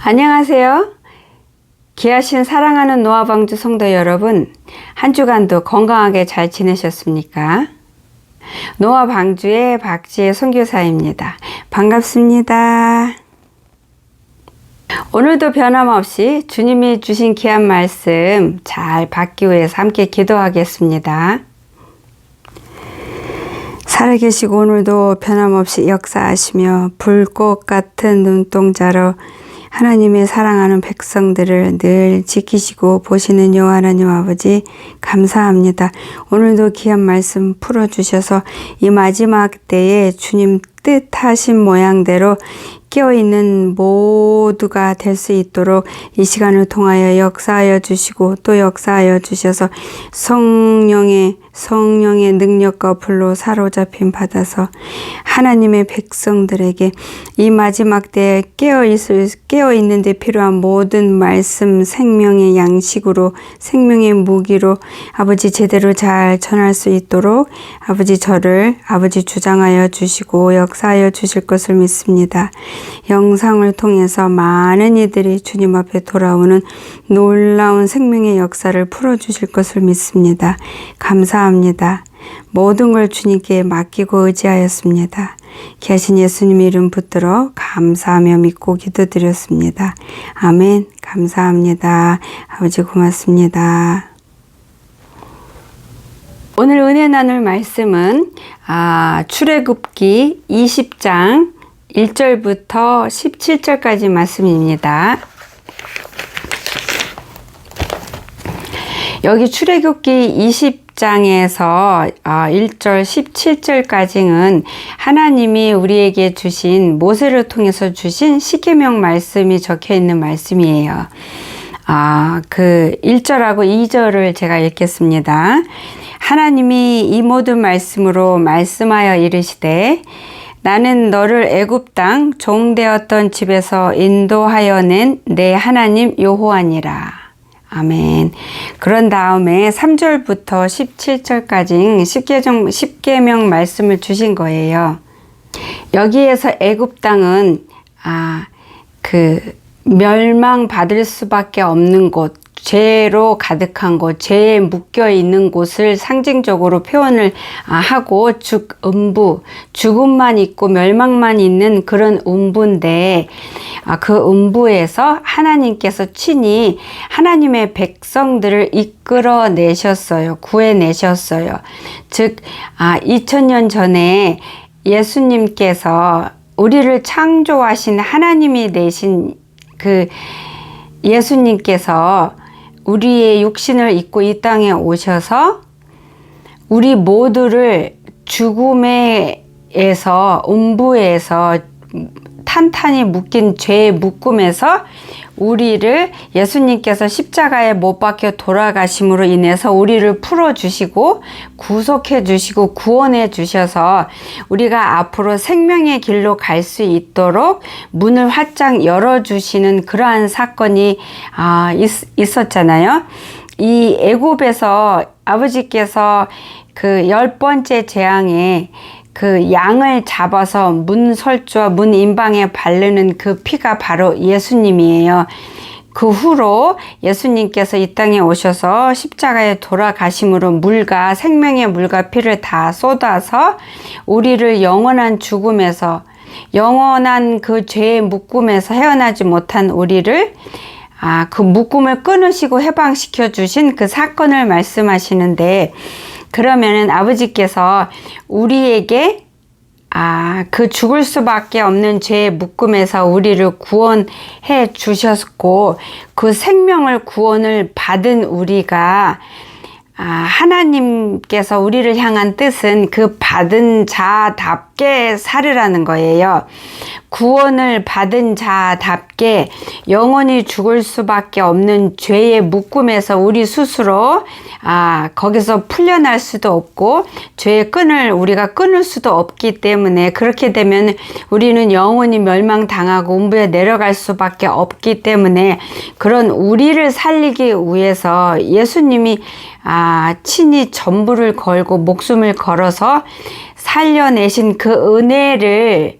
안녕하세요. 귀하신 사랑하는 노아방주 성도 여러분, 한 주간도 건강하게 잘 지내셨습니까? 노아방주의 박지혜 선교사입니다. 반갑습니다. 오늘도 변함없이 주님이 주신 귀한 말씀 잘 받기 위해서 함께 기도하겠습니다. 살아계시고 오늘도 변함없이 역사하시며 불꽃 같은 눈동자로 하나님의 사랑하는 백성들을 늘 지키시고 보시는 여호와 하나님 아버지 감사합니다. 오늘도 귀한 말씀 풀어주셔서 이 마지막 때에 주님 뜻하신 모양대로 깨어있는 모두가 될 수 있도록 이 시간을 통하여 역사하여 주시고 또 역사하여 주셔서 성령의 능력과 불로 사로잡힘 받아서 하나님의 백성들에게 이 마지막 때에 깨어있는 데 필요한 모든 말씀 생명의 양식으로 생명의 무기로 아버지 제대로 잘 전할 수 있도록 아버지 저를 아버지 주장하여 주시고 역사하여 주실 것을 믿습니다. 영상을 통해서 많은 이들이 주님 앞에 돌아오는 놀라운 생명의 역사를 풀어주실 것을 믿습니다. 감사합니다. 모든 걸 주님께 맡기고 의지하였습니다. 귀하신 예수님 이름 붙들어 감사하며 믿고 기도드렸습니다. 아멘. 감사합니다. 아버지 고맙습니다. 오늘 은혜 나눌 말씀은 출애굽기 20장 1절부터 17절까지 말씀입니다. 여기 출애굽기 20장에서 1절 17절까지는 하나님이 우리에게 주신 모세를 통해서 주신 십계명 말씀이 적혀 있는 말씀이에요. 그 1절하고 2절을 제가 읽겠습니다. 하나님이 이 모든 말씀으로 말씀하여 이르시되 나는 너를 애굽 땅 종되었던 집에서 인도하여 낸 내 하나님 여호와니라. 아멘. 그런 다음에 3절부터 17절까지 십계명 말씀을 주신 거예요. 여기에서 애굽 땅은 멸망받을 수밖에 없는 곳, 죄로 가득한 곳, 죄에 묶여 있는 곳을 상징적으로 표현을 하고 죽음만 있고 멸망만 있는 그런 음부인데 그 음부에서 하나님께서 친히 하나님의 백성들을 이끌어내셨어요. 구해내셨어요. 즉 2000년 전에 예수님께서 우리를 창조하신 하나님이 내신 그 예수님께서 우리의 육신을 입고 이 땅에 오셔서 우리 모두를 죽음에서 음부에서 탄탄히 묶인 죄의 묶음에서 우리를 예수님께서 십자가에 못 박혀 돌아가심으로 인해서 우리를 풀어주시고 구속해 주시고 구원해 주셔서 우리가 앞으로 생명의 길로 갈 수 있도록 문을 활짝 열어주시는 그러한 사건이 있었잖아요. 이 애굽에서 아버지께서 그 10번째 재앙에 그 양을 잡아서 문 설주와 문 인방에 바르는 그 피가 바로 예수님이에요. 그 후로 예수님께서 이 땅에 오셔서 십자가에 돌아가심으로 생명의 물과 피를 다 쏟아서 우리를 영원한 죽음에서 영원한 그 죄의 묶음에서 헤어나지 못한 우리를 그 묶음을 끊으시고 해방시켜 주신 그 사건을 말씀하시는데, 그러면은 아버지께서 우리에게 그 죽을 수밖에 없는 죄의 묶음에서 우리를 구원해 주셨고 그 생명을 구원을 받은 우리가 하나님께서 우리를 향한 뜻은 그 받은 자답게 살으라는 거예요. 구원을 받은 자답게 영원히 죽을 수밖에 없는 죄의 묶음에서 우리 스스로 거기서 풀려날 수도 없고 죄의 끈을 우리가 끊을 수도 없기 때문에, 그렇게 되면 우리는 영원히 멸망당하고 음부에 내려갈 수밖에 없기 때문에 그런 우리를 살리기 위해서 예수님이 친히 전부를 걸고 목숨을 걸어서 살려내신 그 은혜를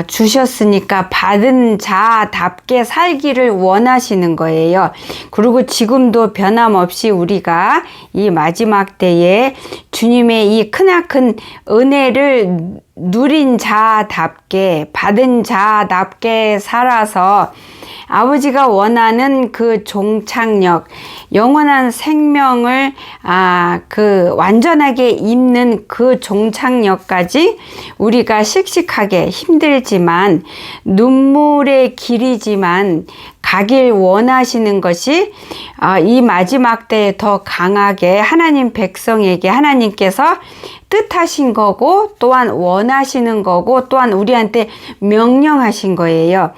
주셨으니까 받은 자답게 살기를 원하시는 거예요. 그리고 지금도 변함없이 우리가 이 마지막 때에 주님의 이 크나큰 은혜를 누린 자답게, 받은 자답게 살아서 아버지가 원하는 그 종착역, 영원한 생명을 완전하게 입는 그 종착역까지 우리가 씩씩하게 힘들지만 눈물의 길이지만 가길 원하시는 것이 이 마지막 때에 더 강하게 하나님 백성에게 하나님께서 뜻하신 거고 또한 원하시는 거고 또한 우리한테 명령하신 거예요.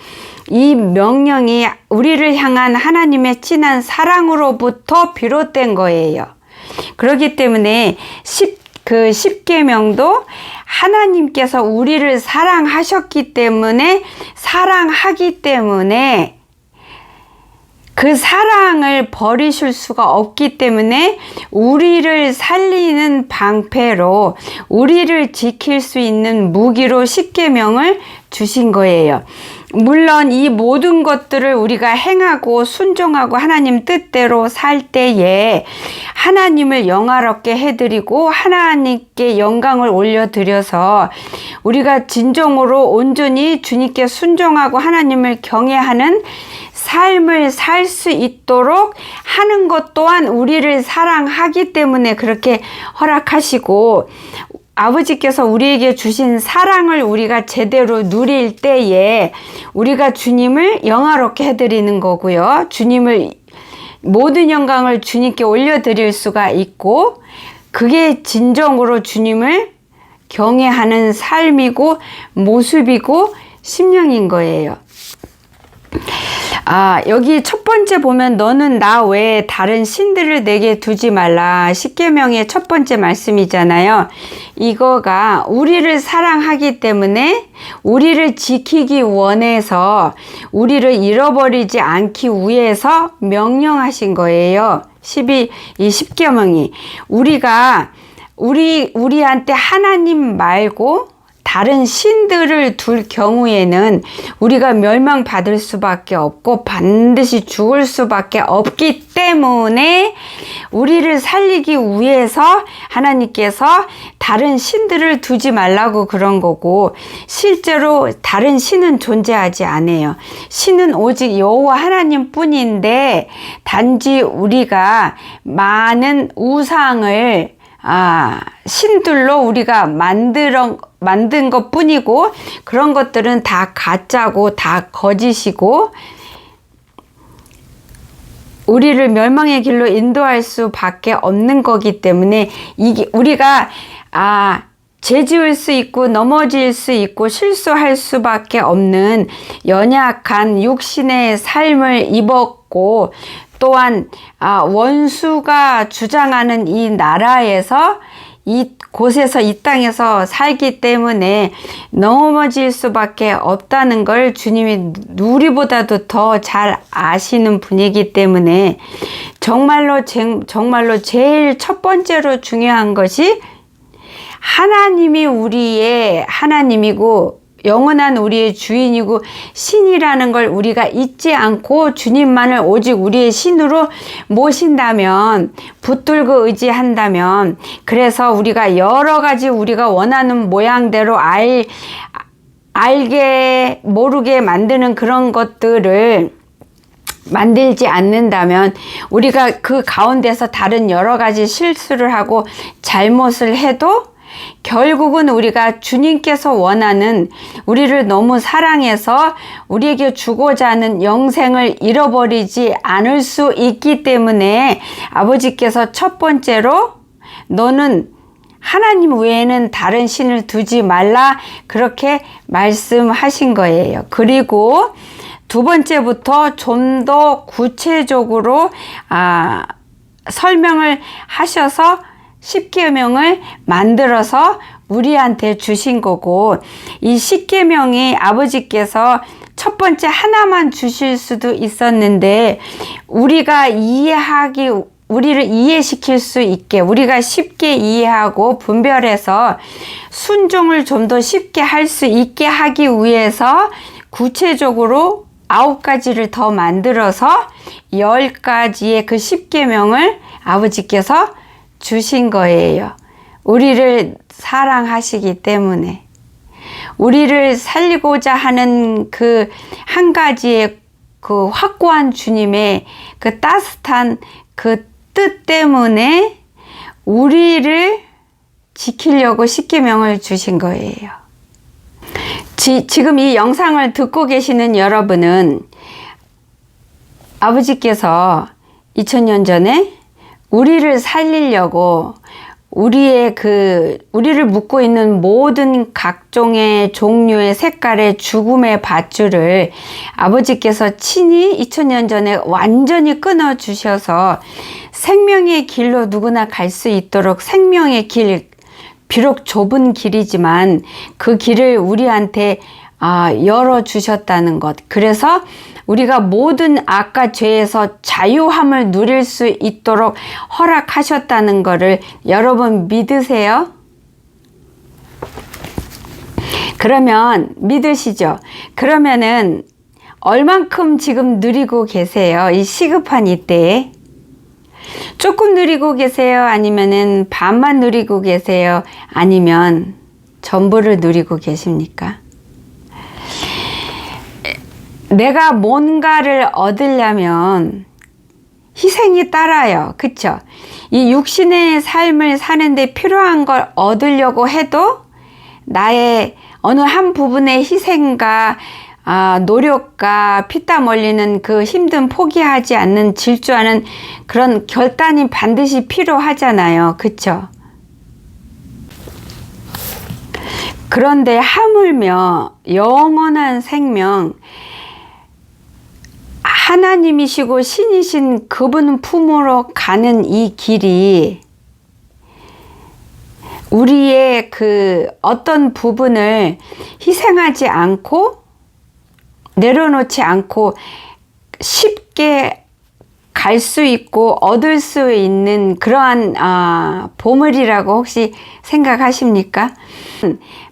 이 명령이 우리를 향한 하나님의 진한 사랑으로부터 비롯된 거예요. 그렇기 때문에 십계명도 하나님께서 우리를 사랑하셨기 때문에 사랑하기 때문에 그 사랑을 버리실 수가 없기 때문에 우리를 살리는 방패로 우리를 지킬 수 있는 무기로 십계명을 주신 거예요. 물론 이 모든 것들을 우리가 행하고 순종하고 하나님 뜻대로 살 때에 하나님을 영화롭게 해드리고 하나님께 영광을 올려드려서 우리가 진정으로 온전히 주님께 순종하고 하나님을 경외하는 삶을 살 수 있도록 하는 것 또한 우리를 사랑하기 때문에 그렇게 허락하시고 아버지께서 우리에게 주신 사랑을 우리가 제대로 누릴 때에 우리가 주님을 영화롭게 해드리는 거고요. 주님을 모든 영광을 주님께 올려드릴 수가 있고 그게 진정으로 주님을 경외하는 삶이고 모습이고 심령인 거예요. 여기 첫 번째 보면 너는 나 외에 다른 신들을 내게 두지 말라. 십계명의 첫 번째 말씀이잖아요. 이거가 우리를 사랑하기 때문에 우리를 지키기 원해서 우리를 잃어버리지 않기 위해서 명령하신 거예요. 이 십계명이 우리한테 하나님 말고 다른 신들을 둘 경우에는 우리가 멸망받을 수밖에 없고 반드시 죽을 수밖에 없기 때문에 우리를 살리기 위해서 하나님께서 다른 신들을 두지 말라고 그런 거고 실제로 다른 신은 존재하지 않아요. 신은 오직 여호와 하나님 뿐인데 단지 우리가 많은 우상을 신들로 우리가 만든 것 뿐이고 그런 것들은 다 가짜고 다 거짓이고 우리를 멸망의 길로 인도할 수밖에 없는 거기 때문에 이게 우리가 죄 지을 수 있고 넘어질 수 있고 실수할 수밖에 없는 연약한 육신의 삶을 입었고 또한 원수가 주장하는 이 나라에서 이곳에서 이 땅에서 살기 때문에 넘어질 수밖에 없다는 걸 주님이 우리보다도 더 잘 아시는 분이기 때문에 정말로 제일 첫 번째로 중요한 것이 하나님이 우리의 하나님이고 영원한 우리의 주인이고 신이라는 걸 우리가 잊지 않고 주님만을 오직 우리의 신으로 모신다면 붙들고 의지한다면 그래서 우리가 여러 가지 우리가 원하는 모양대로 알게 모르게 만드는 그런 것들을 만들지 않는다면 우리가 그 가운데서 다른 여러 가지 실수를 하고 잘못을 해도 결국은 우리가 주님께서 원하는 우리를 너무 사랑해서 우리에게 주고자 하는 영생을 잃어버리지 않을 수 있기 때문에 아버지께서 첫 번째로 너는 하나님 외에는 다른 신을 두지 말라 그렇게 말씀하신 거예요. 그리고 두 번째부터 좀 더 구체적으로 설명을 하셔서 십계명을 만들어서 우리한테 주신 거고 이 십계명이 아버지께서 첫 번째 하나만 주실 수도 있었는데 우리가 이해하기 우리를 이해시킬 수 있게, 우리가 쉽게 이해하고 분별해서 순종을 좀 더 쉽게 할 수 있게 하기 위해서 구체적으로 9가지를 더 만들어서 10가지의 그 10계명을 아버지께서 주신 거예요. 우리를 사랑하시기 때문에, 우리를 살리고자 하는 그 한 가지의 그 확고한 주님의 그 따뜻한 그 뜻 때문에 우리를 지키려고 10계명을 주신 거예요. 지금 이 영상을 듣고 계시는 여러분은 아버지께서 2000년 전에 우리를 살리려고 우리를 묶고 있는 모든 각종의 종류의 색깔의 죽음의 밧줄을 아버지께서 친히 2000년 전에 완전히 끊어 주셔서 생명의 길로 누구나 갈 수 있도록, 생명의 길, 비록 좁은 길이지만 그 길을 우리한테 열어주셨다는 것. 그래서 우리가 모든 악과 죄에서 자유함을 누릴 수 있도록 허락하셨다는 것을 여러분 믿으세요? 그러면 믿으시죠? 그러면은 얼만큼 지금 누리고 계세요? 이 시급한 이때에? 조금 누리고 계세요? 아니면은 반만 누리고 계세요? 아니면 전부를 누리고 계십니까? 내가 뭔가를 얻으려면 희생이 따라요. 그쵸? 이 육신의 삶을 사는데 필요한 걸 얻으려고 해도 나의 어느 한 부분의 희생과 노력과 피땀 흘리는 그 힘든 포기하지 않는 질주하는 그런 결단이 반드시 필요하잖아요. 그쵸? 그런데 하물며 영원한 생명, 하나님이시고 신이신 그분 품으로 가는 이 길이 우리의 그 어떤 부분을 희생하지 않고 내려놓지 않고 쉽게 갈 수 있고 얻을 수 있는 그러한 보물이라고 혹시 생각하십니까?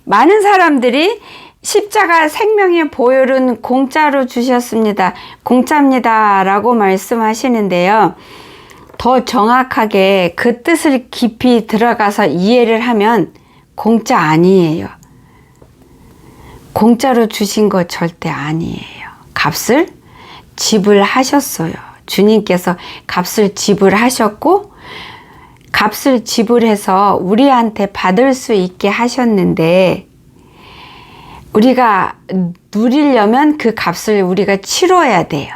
많은 사람들이 십자가 생명의 보혈은 공짜로 주셨습니다. 공짜입니다. 라고 말씀하시는데요. 더 정확하게 그 뜻을 깊이 들어가서 이해를 하면 공짜 아니에요. 공짜로 주신 거 절대 아니에요. 값을 지불하셨어요. 주님께서 값을 지불하셨고 값을 지불해서 우리한테 받을 수 있게 하셨는데 우리가 누리려면 그 값을 우리가 치러야 돼요.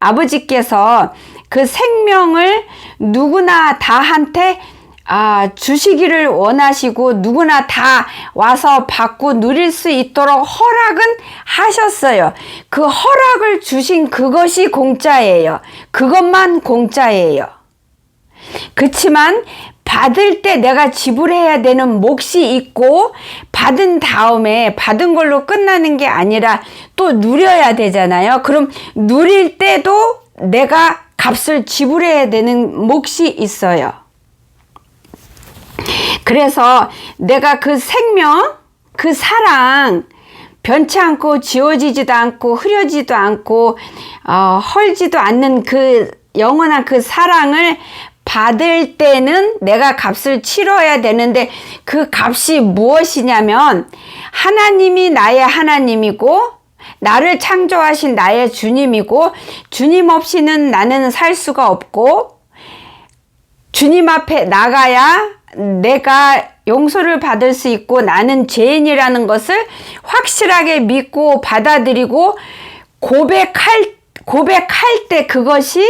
아버지께서 그 생명을 누구나 다한테 주시기를 원하시고 누구나 다 와서 받고 누릴 수 있도록 허락은 하셨어요. 그 허락을 주신 그것이 공짜예요. 그것만 공짜예요. 그렇지만 받을 때 내가 지불해야 되는 몫이 있고 받은 다음에 받은 걸로 끝나는 게 아니라 또 누려야 되잖아요. 그럼 누릴 때도 내가 값을 지불해야 되는 몫이 있어요. 그래서 내가 그 생명, 그 사랑 변치 않고 지워지지도 않고 흐려지도 않고 헐지도 않는 그 영원한 그 사랑을 받을 때는 내가 값을 치러야 되는데 그 값이 무엇이냐면 하나님이 나의 하나님이고 나를 창조하신 나의 주님이고 주님 없이는 나는 살 수가 없고 주님 앞에 나가야 내가 용서를 받을 수 있고 나는 죄인이라는 것을 확실하게 믿고 받아들이고 고백할 때 그것이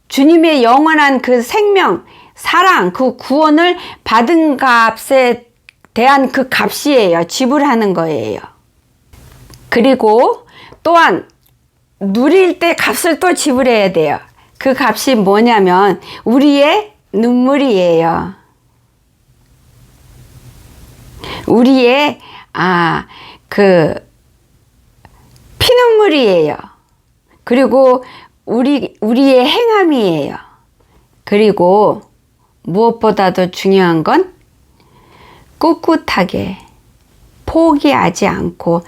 주님의 영원한 그 생명, 사랑, 그 구원을 받은 값에 대한 그 값이에요. 지불하는 거예요. 그리고 또한 누릴 때 값을 또 지불해야 돼요. 그 값이 뭐냐면 우리의 눈물이에요. 우리의 그 피눈물이에요. 그리고 우리의 행함이에요. 그리고 무엇보다도 중요한 건 꿋꿋하게 포기하지 않고,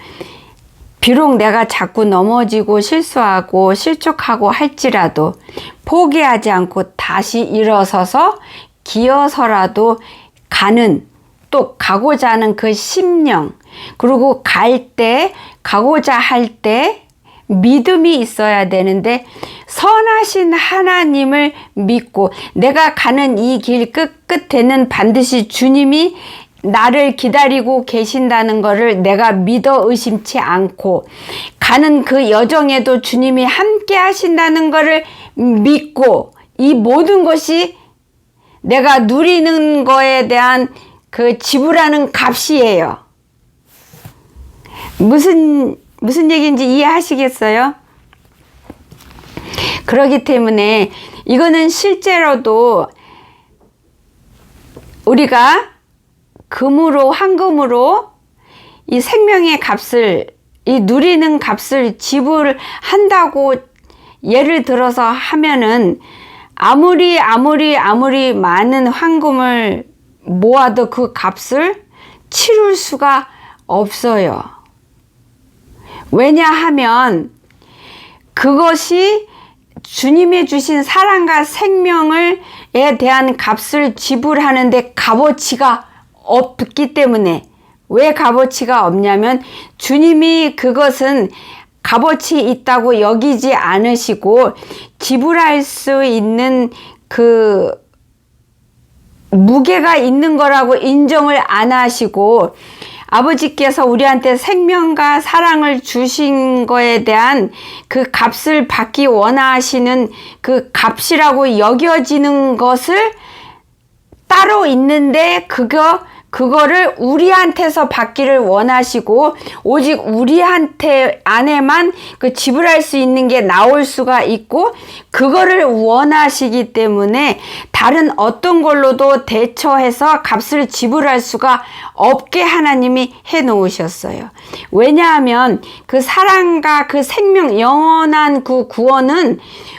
비록 내가 자꾸 넘어지고 실수하고 실족하고 할지라도 포기하지 않고 다시 일어서서 기어서라도 가는, 또 가고자 하는 그 심령, 그리고 가고자 할 때 믿음이 있어야 되는데, 선하신 하나님을 믿고 내가 가는 이 길 끝에는 반드시 주님이 나를 기다리고 계신다는 것을 내가 믿어 의심치 않고, 가는 그 여정에도 주님이 함께 하신다는 것을 믿고, 이 모든 것이 내가 누리는 거에 대한 그 지불하는 값이에요. 무슨 얘기인지 이해하시겠어요? 그렇기 때문에 이거는 실제로도 우리가 금으로, 황금으로 이 생명의 값을, 이 누리는 값을 지불한다고 예를 들어서 하면은, 아무리 많은 황금을 모아도 그 값을 치룰 수가 없어요. 왜냐하면 그것이 주님이 주신 사랑과 생명에 대한 값을 지불하는데 값어치가 없기 때문에. 왜 값어치가 없냐면, 주님이 그것은 값어치 있다고 여기지 않으시고 지불할 수 있는 그 무게가 있는 거라고 인정을 안 하시고, 아버지께서 우리한테 생명과 사랑을 주신 거에 대한 그 값을 받기 원하시는 그 값이라고 여겨지는 것을 따로 있는데, 그거를 우리한테서 받기를 원하시고, 오직 우리한테 안에만 그 지불할 수 있는 게 나올 수가 있고, 그거를 원하시기 때문에 다른 어떤 걸로도 대처해서 값을 지불할 수가 없게 하나님이 해 놓으셨어요. 왜냐하면 그 사랑과 그 생명, 영원한 그 구원은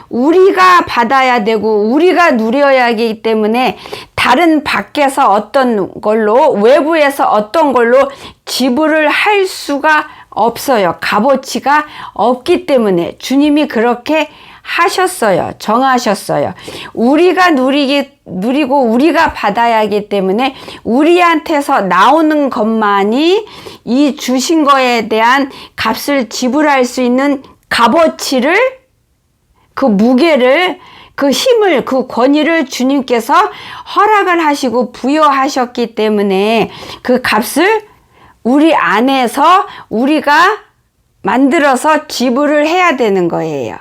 우리가 받아야 되고 우리가 누려야 하기 때문에, 다른 밖에서 어떤 걸로, 외부에서 어떤 걸로 지불을 할 수가 없어요. 값어치가 없기 때문에 주님이 그렇게 하셨어요. 정하셨어요. 우리가 누리고 우리가 받아야 하기 때문에 우리한테서 나오는 것만이 이 주신 거에 대한 값을 지불할 수 있는 값어치를, 그 무게를, 그 힘을, 그 권위를 주님께서 허락을 하시고 부여하셨기 때문에 그 값을 우리 안에서 우리가 만들어서 지불을 해야 되는 거예요.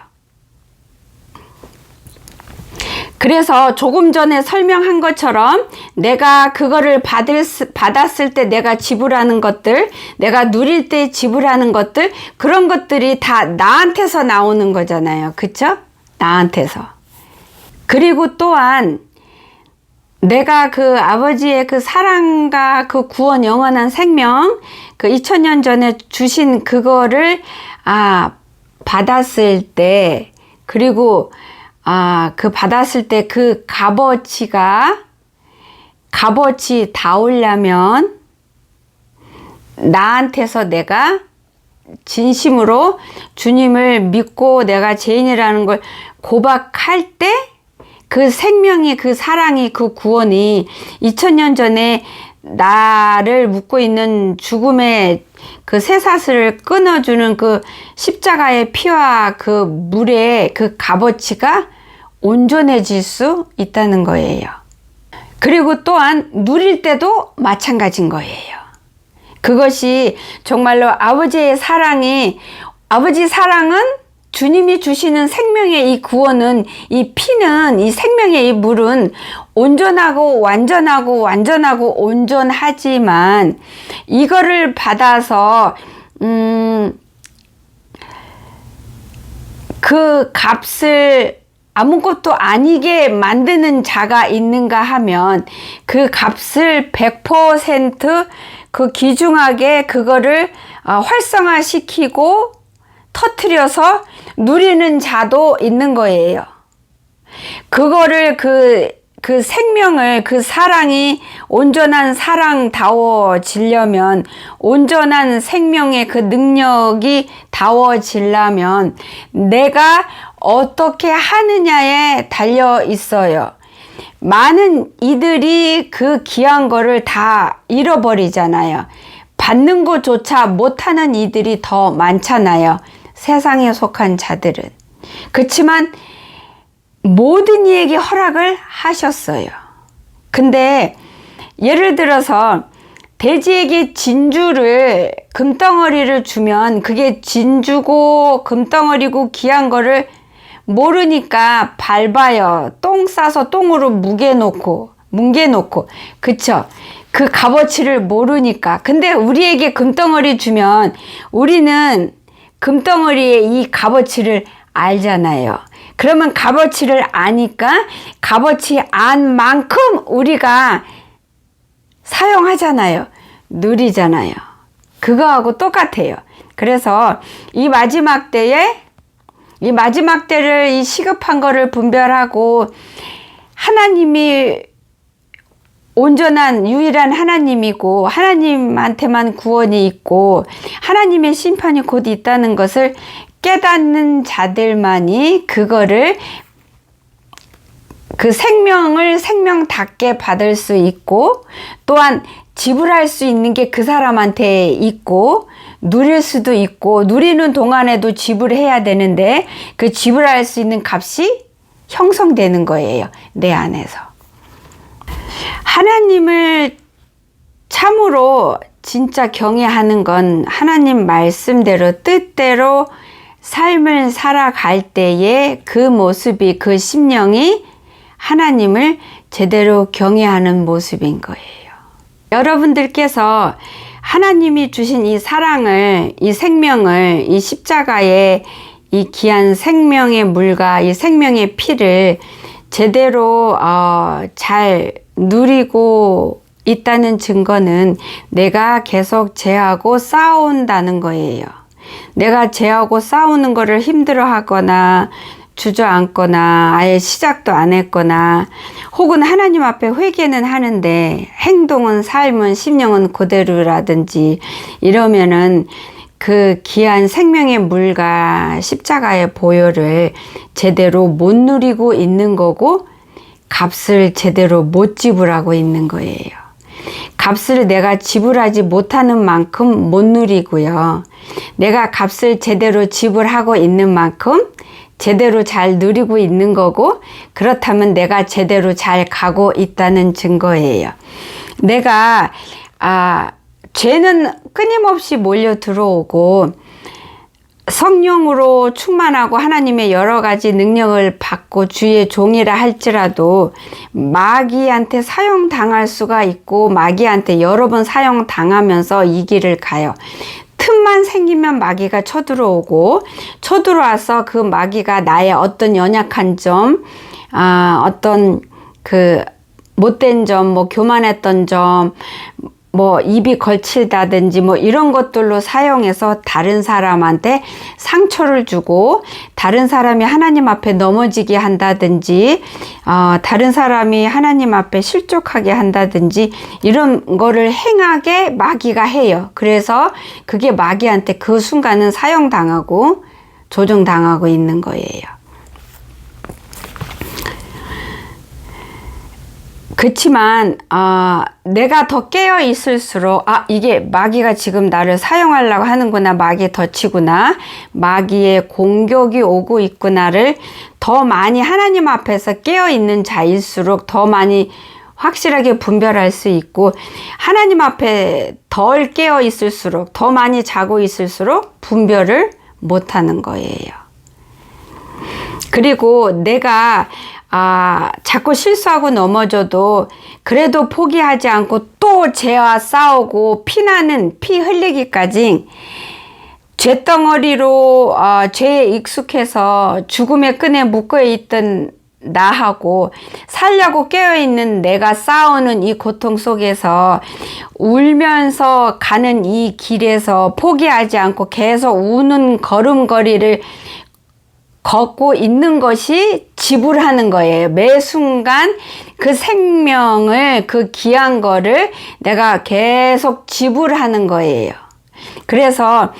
그래서 조금 전에 설명한 것처럼 내가 그거를 받았을 때 내가 지불하는 것들, 내가 누릴 때 지불하는 것들, 그런 것들이 다 나한테서 나오는 거잖아요. 그쵸? 나한테서. 그리고 또한 내가 그 아버지의 그 사랑과 그 구원, 영원한 생명, 그 2000년 전에 주신 그거를 받았을 때, 그리고 그 받았을 때 그 값어치 닿으려면 나한테서 내가 진심으로 주님을 믿고 내가 죄인이라는 걸 고백할 때, 그 생명이, 그 사랑이, 그 구원이 2000년 전에 나를 묶고 있는 죽음의 그 쇠사슬을 끊어주는 그 십자가의 피와 그 물의 그 값어치가 온전해질 수 있다는 거예요. 그리고 또한 누릴 때도 마찬가지인 거예요. 그것이 정말로 아버지의 사랑이, 아버지 사랑은, 주님이 주시는 생명의 이 구원은, 이 피는, 이 생명의 이 물은 온전하고 온전하지만 이거를 받아서 그 값을 아무것도 아니게 만드는 자가 있는가 하면, 그 값을 100% 그 귀중하게 그거를 활성화시키고 터뜨려서 누리는 자도 있는 거예요. 그거를 그 생명을, 그 사랑이 온전한 사랑다워지려면, 온전한 생명의 그 능력이 다워지려면 내가 어떻게 하느냐에 달려 있어요. 많은 이들이 그 귀한 거를 다 잃어버리잖아요. 받는 것조차 못하는 이들이 더 많잖아요. 세상에 속한 자들은. 그렇지만 모든 이에게 허락을 하셨어요. 근데 예를 들어서 돼지에게 진주를, 금덩어리를 주면 그게 진주고 금덩어리고 귀한 거를 모르니까 밟아요. 똥 싸서 똥으로 뭉개놓고. 그쵸? 그 값어치를 모르니까. 근데 우리에게 금덩어리 주면 우리는 금덩어리의 이 값어치를 알잖아요. 그러면 값어치를 아니까 값어치 안 만큼 우리가 사용하잖아요. 누리잖아요. 그거하고 똑같아요. 그래서 이 마지막 때를 이 시급한 거를 분별하고 하나님이 온전한 유일한 하나님이고 하나님한테만 구원이 있고 하나님의 심판이 곧 있다는 것을 깨닫는 자들만이 그거를, 그 생명을 생명답게 받을 수 있고, 또한 지불할 수 있는 게 그 사람한테 있고 누릴 수도 있고, 누리는 동안에도 지불해야 되는데 그 지불할 수 있는 값이 형성되는 거예요. 내 안에서. 하나님을 참으로 진짜 경외하는 건 하나님 말씀대로 뜻대로 삶을 살아갈 때에 그 모습이, 그 심령이 하나님을 제대로 경외하는 모습인 거예요. 여러분들께서 하나님이 주신 이 사랑을, 이 생명을, 이 십자가의 이 귀한 생명의 물과 이 생명의 피를 제대로 잘 누리고 있다는 증거는 내가 계속 죄하고 싸운다는 거예요. 내가 죄하고 싸우는 거를 힘들어하거나 주저앉거나 아예 시작도 안 했거나 혹은 하나님 앞에 회개는 하는데 행동은, 삶은, 심령은 그대로라든지 이러면은 그 귀한 생명의 물과 십자가의 보혈을 제대로 못 누리고 있는 거고 값을 제대로 못 지불하고 있는 거예요. 값을 내가 지불하지 못하는 만큼 못 누리고요. 내가 값을 제대로 지불하고 있는 만큼 제대로 잘 누리고 있는 거고, 그렇다면 내가 제대로 잘 가고 있다는 증거예요. 내가 죄는 끊임없이 몰려 들어오고 성령으로 충만하고 하나님의 여러 가지 능력을 받고 주의 종이라 할지라도 마귀한테 사용당할 수가 있고 마귀한테 여러 번 사용당하면서 이 길을 가요. 틈만 생기면 마귀가 쳐들어오고, 쳐들어와서 그 마귀가 나의 어떤 연약한 점, 어떤 그 못된 점, 뭐 교만했던 점, 뭐 입이 거칠다든지 뭐 이런 것들로 사용해서 다른 사람한테 상처를 주고, 다른 사람이 하나님 앞에 넘어지게 한다든지, 다른 사람이 하나님 앞에 실족하게 한다든지 이런 거를 행하게 마귀가 해요. 그래서 그게 마귀한테 그 순간은 사용당하고 조종당하고 있는 거예요. 그렇지만 내가 더 깨어 있을수록 이게 마귀가 지금 나를 사용하려고 하는구나, 마귀의 덫이구나, 마귀의 공격이 오고 있구나를 더 많이 하나님 앞에서 깨어 있는 자일수록 더 많이 확실하게 분별할 수 있고, 하나님 앞에 덜 깨어 있을수록, 더 많이 자고 있을수록 분별을 못하는 거예요. 그리고 내가 자꾸 실수하고 넘어져도 그래도 포기하지 않고 또 죄와 싸우고 피나는, 피 흘리기까지 죄덩어리로 죄에 익숙해서 죽음의 끈에 묶여있던 나하고 살려고 깨어있는 내가 싸우는 이 고통 속에서 울면서 가는 이 길에서 포기하지 않고 계속 우는 걸음걸이를 걷고 있는 것이 지불하는 거예요. 매 순간 그 생명을, 그 귀한 거를 내가 계속 지불하는 거예요. 그래서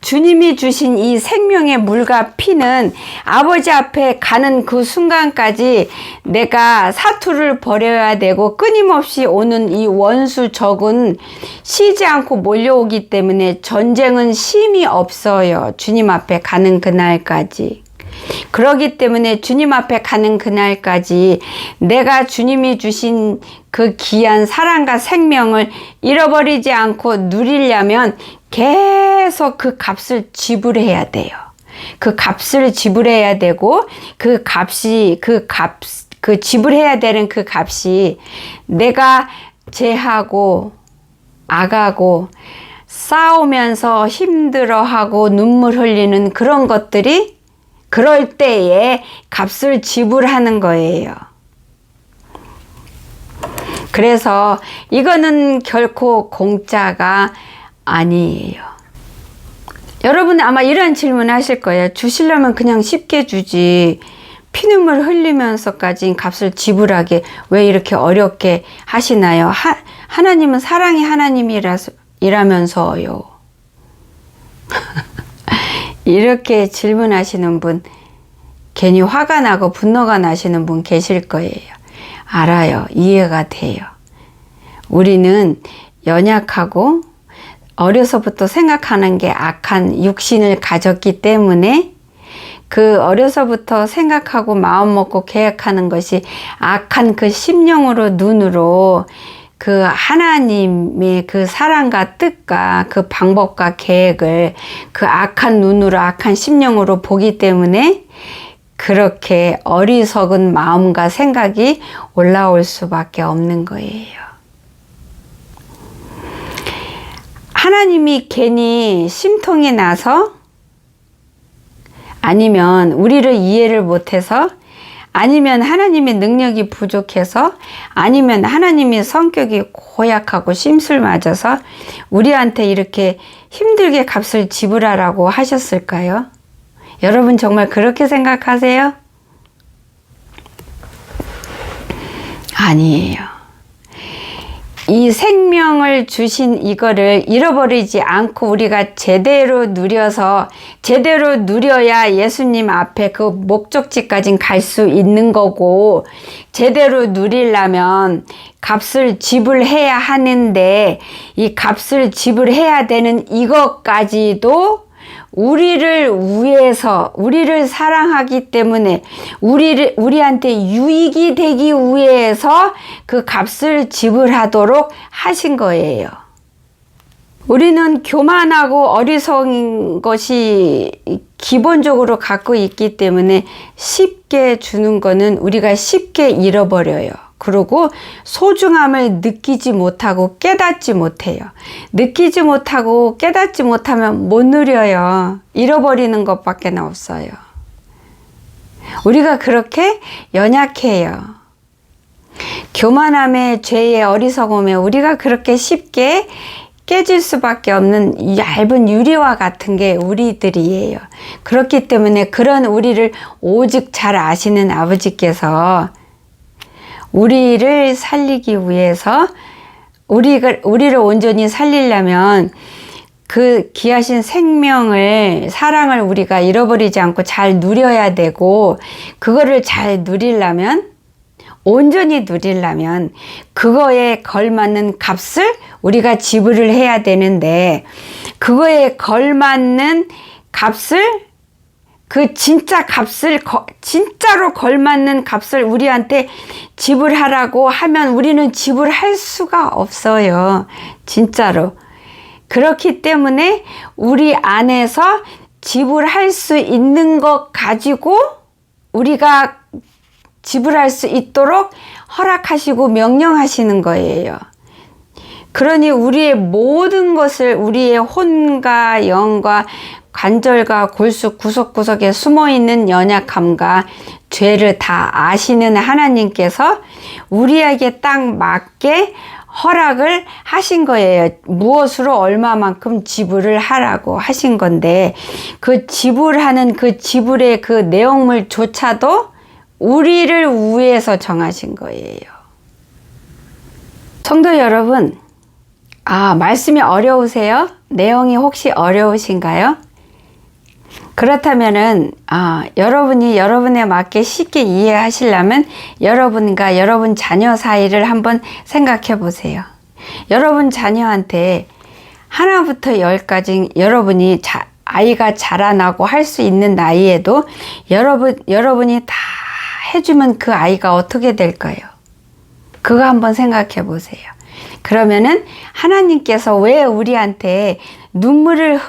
주님이 주신 이 생명의 물과 피는 아버지 앞에 가는 그 순간까지 내가 사투를 벌여야 되고, 끊임없이 오는 이 원수 적은 쉬지 않고 몰려오기 때문에 전쟁은 쉼이 없어요. 주님 앞에 가는 그날까지. 그러기 때문에 주님 앞에 가는 그날까지 내가 주님이 주신 그 귀한 사랑과 생명을 잃어버리지 않고 누리려면 계속 그 값을 지불해야 돼요. 그 값을 지불해야 되고, 그 지불해야 되는 그 값이 내가 죄하고 악하고 싸우면서 힘들어하고 눈물 흘리는 그런 것들이, 그럴 때에 값을 지불하는 거예요. 그래서 이거는 결코 공짜가 아니에요. 여러분 아마 이런 질문 하실 거예요. 주시려면 그냥 쉽게 주지, 피눈물 흘리면서까지 값을 지불하게 왜 이렇게 어렵게 하시나요? 하나님은 사랑의 하나님이라면서요. 이렇게 질문하시는 분, 괜히 화가 나고 분노가 나시는 분 계실 거예요. 알아요. 이해가 돼요. 우리는 연약하고 어려서부터 생각하는 게 악한 육신을 가졌기 때문에, 그 어려서부터 생각하고 마음 먹고 계획하는 것이 악한 그 심령으로, 눈으로 그 하나님의 그 사랑과 뜻과 그 방법과 계획을 그 악한 눈으로, 악한 심령으로 보기 때문에 그렇게 어리석은 마음과 생각이 올라올 수밖에 없는 거예요. 하나님이 괜히 심통이 나서, 아니면 우리를 이해를 못해서, 아니면 하나님의 능력이 부족해서, 아니면 하나님의 성격이 고약하고 심술 맞아서 우리한테 이렇게 힘들게 값을 지불하라고 하셨을까요? 여러분 정말 그렇게 생각하세요? 아니에요. 이 생명을 주신 이거를 잃어버리지 않고 우리가 제대로 누려서, 제대로 누려야 예수님 앞에 그 목적지까지 갈 수 있는 거고, 제대로 누리려면 값을 지불해야 하는데, 이 값을 지불해야 되는 이것까지도 우리를 위해서, 우리를 사랑하기 때문에, 우리한테 유익이 되기 위해서 그 값을 지불하도록 하신 거예요. 우리는 교만하고 어리석은 것이 기본적으로 갖고 있기 때문에 쉽게 주는 거는 우리가 쉽게 잃어버려요. 그리고 소중함을 느끼지 못하고 깨닫지 못해요. 느끼지 못하고 깨닫지 못하면 못 누려요. 잃어버리는 것밖에 없어요. 우리가 그렇게 연약해요. 교만함의 죄의 어리석음에 우리가 그렇게 쉽게 깨질 수밖에 없는 얇은 유리와 같은 게 우리들이에요. 그렇기 때문에 그런 우리를 오직 잘 아시는 아버지께서 우리를 살리기 위해서, 우리를 온전히 살리려면 그 귀하신 생명을, 사랑을 우리가 잃어버리지 않고 잘 누려야 되고, 그거를 잘 누리려면, 온전히 누리려면 그거에 걸맞는 값을 우리가 지불을 해야 되는데, 그거에 걸맞는 값을, 그 진짜 값을, 진짜로 걸맞는 값을 우리한테 지불하라고 하면 우리는 지불할 수가 없어요. 진짜로. 그렇기 때문에 우리 안에서 지불할 수 있는 것 가지고 우리가 지불할 수 있도록 허락하시고 명령하시는 거예요. 그러니 우리의 모든 것을, 우리의 혼과 영과 관절과 골수 구석구석에 숨어있는 연약함과 죄를 다 아시는 하나님께서 우리에게 딱 맞게 허락을 하신 거예요. 무엇으로 얼마만큼 지불을 하라고 하신 건데, 그 지불하는 그 지불의 그 내용물조차도 우리를 위해서 정하신 거예요. 성도 여러분, 말씀이 어려우세요? 내용이 혹시 어려우신가요? 그렇다면은 여러분이 여러분에 맞게 쉽게 이해하시려면 여러분과 여러분 자녀 사이를 한번 생각해 보세요. 여러분 자녀한테 하나부터 10까지 여러분이 아이가 자라나고 할 수 있는 나이에도 여러분이 다 해주면 그 아이가 어떻게 될까요? 그거 한번 생각해 보세요. 그러면은 하나님께서 왜 우리한테 눈물을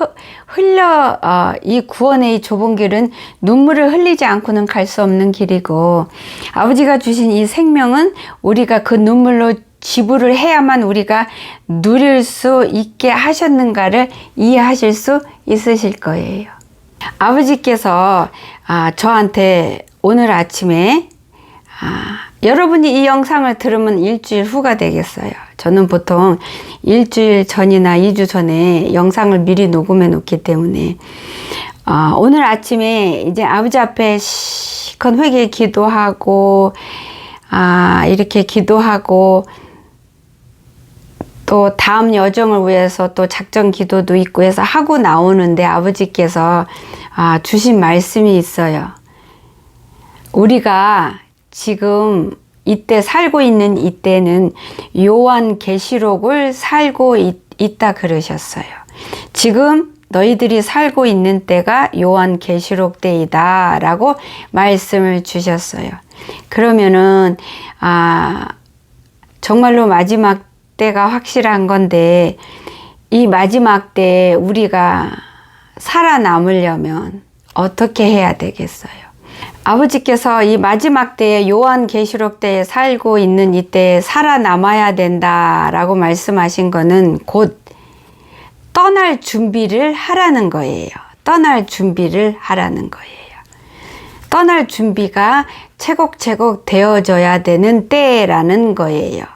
흘려 이 구원의 이 좁은 길은 눈물을 흘리지 않고는 갈 수 없는 길이고, 아버지가 주신 이 생명은 우리가 그 눈물로 지불을 해야만 우리가 누릴 수 있게 하셨는가를 이해하실 수 있으실 거예요. 아버지께서 저한테 오늘 아침에 여러분이 이 영상을 들으면 일주일 후가 되겠어요. 저는 보통 일주일 전이나 2주 전에 영상을 미리 녹음해 놓기 때문에 오늘 아침에 이제 아버지 앞에 시큰 회개 기도하고 이렇게 기도하고 또 다음 여정을 위해서 또 작전 기도도 있고 해서 하고 나오는데 아버지께서 주신 말씀이 있어요. 우리가 지금 이때 살고 있는 이때는 요한계시록을 살고 있다 그러셨어요. 지금 너희들이 살고 있는 때가 요한계시록 때이다 라고 말씀을 주셨어요. 그러면은 정말로 마지막 때가 확실한 건데, 이 마지막 때에 우리가 살아남으려면 어떻게 해야 되겠어요? 아버지께서 이 마지막 때에 요한계시록 때에 살고 있는 이때에 살아남아야 된다라고 말씀하신 거는 곧 떠날 준비를 하라는 거예요. 떠날 준비를 하라는 거예요. 떠날 준비가 채곡채곡 되어져야 되는 때라는 거예요.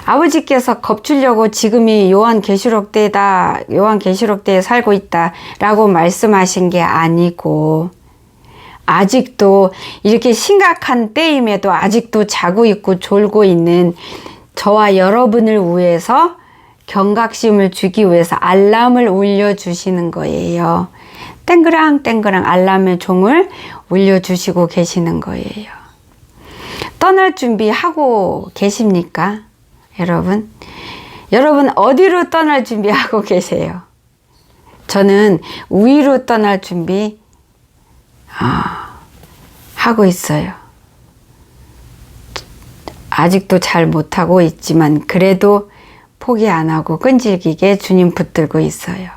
아버지께서 겁주려고 지금이 요한계시록 때다, 요한계시록 때에 살고 있다 라고 말씀하신 게 아니고, 아직도 이렇게 심각한 때임에도 아직도 자고 있고 졸고 있는 저와 여러분을 위해서 경각심을 주기 위해서 알람을 울려주시는 거예요. 땡그랑 땡그랑 알람의 종을 울려주시고 계시는 거예요. 떠날 준비하고 계십니까? 여러분 어디로 떠날 준비하고 계세요? 저는 위로 떠날 준비 하고 있어요. 아직도 잘 못하고 있지만 그래도 포기 안 하고 끈질기게 주님 붙들고 있어요.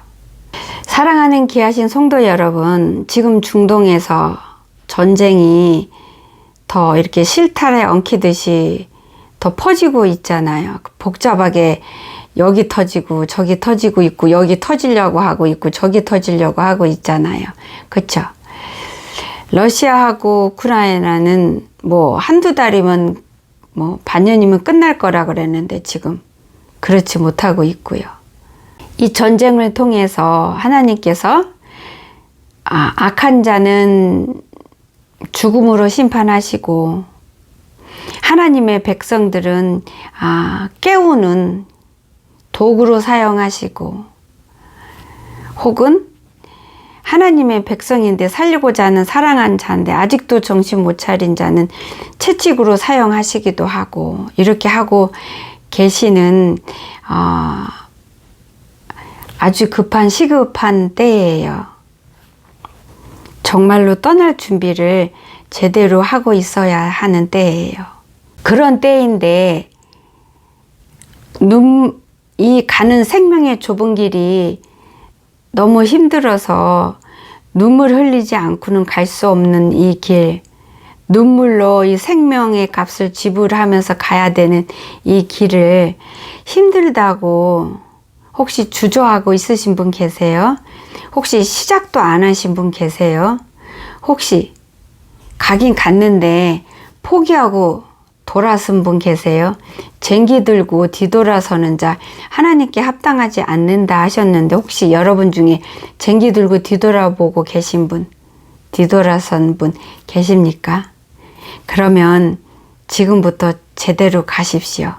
사랑하는 귀하신 성도 여러분, 지금 중동에서 전쟁이 더 이렇게 실타래 엉키듯이 더 퍼지고 있잖아요. 복잡하게 여기 터지고 저기 터지고 있고, 여기 터지려고 하고 있고 저기 터지려고 하고 있잖아요. 그렇죠? 러시아하고 우크라이나는 뭐 한두 달이면 뭐 반년이면 끝날 거라 그랬는데 지금 그렇지 못하고 있고요. 이 전쟁을 통해서 하나님께서 악한 자는 죽음으로 심판하시고, 하나님의 백성들은 깨우는 도구로 사용하시고, 혹은 하나님의 백성인데 살리고자 하는 사랑한 자인데 아직도 정신 못 차린 자는 채찍으로 사용하시기도 하고, 이렇게 하고 계시는 아주 급한 시급한 때예요. 정말로 떠날 준비를 제대로 하고 있어야 하는 때예요. 그런 때인데 이 가는 생명의 좁은 길이 너무 힘들어서 눈물 흘리지 않고는 갈 수 없는 이 길, 눈물로 이 생명의 값을 지불하면서 가야 되는 이 길을 힘들다고 혹시 주저하고 있으신 분 계세요? 혹시 시작도 안 하신 분 계세요? 혹시 가긴 갔는데 포기하고 돌아선 분 계세요? 쟁기 들고 뒤돌아서는 자 하나님께 합당하지 않는다 하셨는데 혹시 여러분 중에 쟁기 들고 뒤돌아보고 계신 분, 뒤돌아선 분 계십니까? 그러면 지금부터 제대로 가십시오.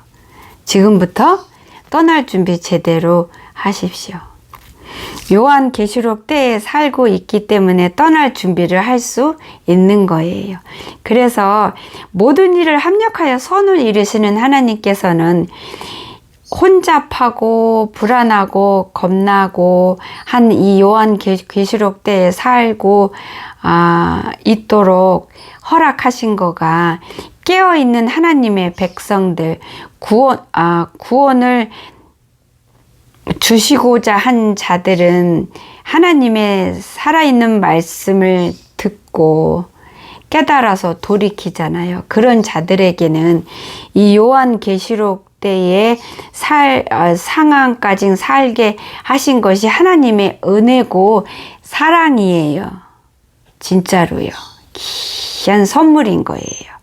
지금부터 떠날 준비 제대로 하십시오. 요한계시록 때에 살고 있기 때문에 떠날 준비를 할 수 있는 거예요. 그래서 모든 일을 합력하여 선을 이루시는 하나님께서는 혼잡하고 불안하고 겁나고 한 이 요한계시록 때에 살고 있도록 허락하신 거가 깨어있는 하나님의 백성들 구원을 주시고자 한 자들은 하나님의 살아있는 말씀을 듣고 깨달아서 돌이키잖아요. 그런 자들에게는 이 요한계시록 때의 상황까지 살게 하신 것이 하나님의 은혜고 사랑이에요. 진짜로요. 귀한 선물인 거예요.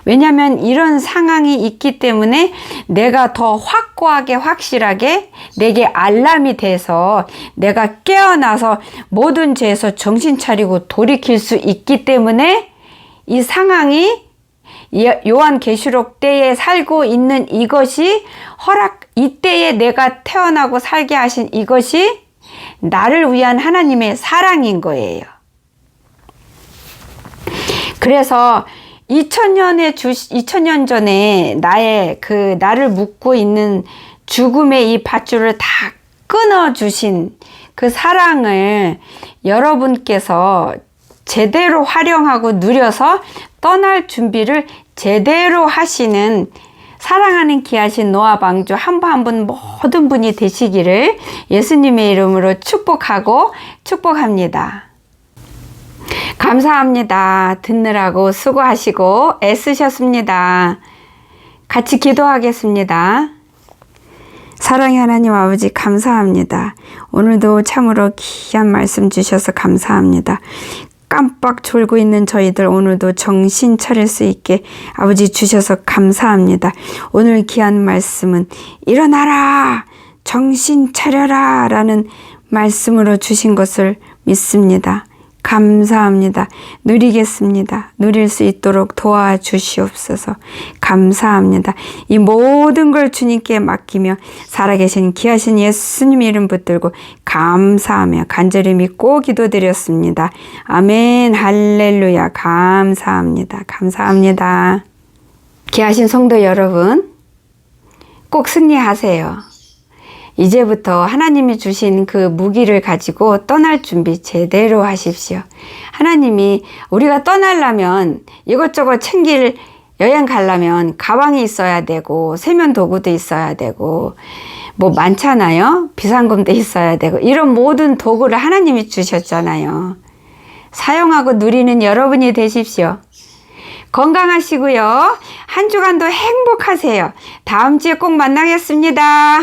왜냐하면 이런 상황이 있기 때문에 내가 더 확고하게 확실하게 내게 알람이 돼서 내가 깨어나서 모든 죄에서 정신 차리고 돌이킬 수 있기 때문에 이 상황이 요한계시록 때에 살고 있는 이것이 이때에 내가 태어나고 살게 하신 이것이 나를 위한 하나님의 사랑인 거예요. 그래서 2000년 전에 나를 묶고 있는 죽음의 이 밧줄을 다 끊어주신 그 사랑을 여러분께서 제대로 활용하고 누려서 떠날 준비를 제대로 하시는 사랑하는 귀하신 노아 방주 한 분 한 분 모든 분이 되시기를 예수님의 이름으로 축복합니다. 감사합니다. 듣느라고 수고하시고 애쓰셨습니다. 같이 기도하겠습니다. 사랑의 하나님 아버지 감사합니다. 오늘도 참으로 귀한 말씀 주셔서 감사합니다. 깜빡 졸고 있는 저희들 오늘도 정신 차릴 수 있게 아버지 주셔서 감사합니다. 오늘 귀한 말씀은 일어나라! 정신 차려라! 라는 말씀으로 주신 것을 믿습니다. 감사합니다. 누리겠습니다. 누릴 수 있도록 도와주시옵소서. 감사합니다. 이 모든 걸 주님께 맡기며 살아계신 귀하신 예수님 이름 붙들고 감사하며 간절히 믿고 기도드렸습니다. 아멘. 할렐루야. 감사합니다. 감사합니다. 귀하신 성도 여러분, 꼭 승리하세요. 이제부터 하나님이 주신 그 무기를 가지고 떠날 준비 제대로 하십시오. 하나님이 우리가 떠나려면 이것저것 여행 가려면 가방이 있어야 되고 세면 도구도 있어야 되고 뭐 많잖아요. 비상금도 있어야 되고 이런 모든 도구를 하나님이 주셨잖아요. 사용하고 누리는 여러분이 되십시오. 건강하시고요. 한 주간도 행복하세요. 다음 주에 꼭 만나겠습니다.